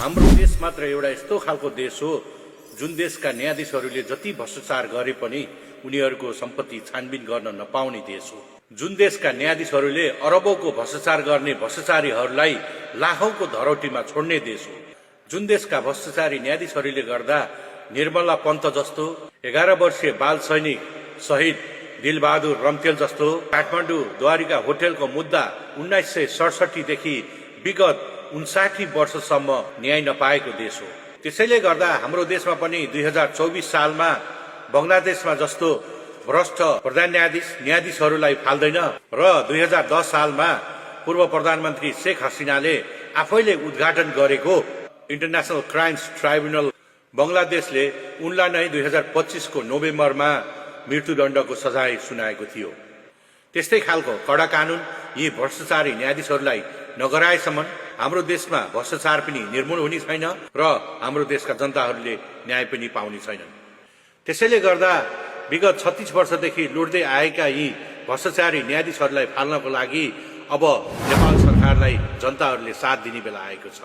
हाम्रो देश मात्र एउटा यस्तो खालको देश हो जुन देशका न्यायाधीशहरूले जति भ्रष्टाचार गरे पनि उनीहरूको सम्पत्ति छानबिन गर्न नपाउने देश हो। जुन देशका न्यायाधीशहरूले अरबौंको भ्रष्टाचार गर्ने भ्रष्टाचारीहरूलाई लाखौंको धरौटीमा छोड्ने देश हो। जुन देशका भ्रष्टाचारी न्यायाधीशहरूले गर्दा निर्मला पन्त जस्तो 11 वर्षीय बाल सैनिक शहीद दिलबहादुर रम्तेल जस्तो काठमाडौँ द्वारिका होटेलको मुद्दा 1967 देखि विगत 59 वर्षसम्म न्याय नपाएको देश हो। त्यसैले गर्दा हाम्रो देशमा पनि 2024 सालमा बंगलादेशमा जस्तो भ्रष्ट प्रधान न्यायाधीशहरूलाई फाल्दैन र 2010 सालमा पूर्व प्रधानमन्त्री शेख हसिनाले आफैले उद्घाटन गरेको इन्टरनेशनल क्राइम्स ट्राइब्युनल बंगलादेशले उनलाई नै 2025 को नोभेम्बरमा मृत्युदण्डको सजाय सुनाएको थियो। त्यस्तै खालको कडा कानून यी भ्रष्टाचारी न्यायाधीशहरूलाई नगराएसम्म हाम्रो देशमा भ्रष्टाचार पनि निर्मूल हुने छैन र हाम्रो देशका जनताहरूले न्याय पनि पाउने छैनन्। त्यसैले गर्दा विगत 36 वर्षदेखि लुट्दै आएका यी भ्रष्टाचारी न्यायाधीशहरूलाई फाल्नको लागि अब नेपाल सरकारलाई जनताहरूले साथ दिने बेला आएको छ।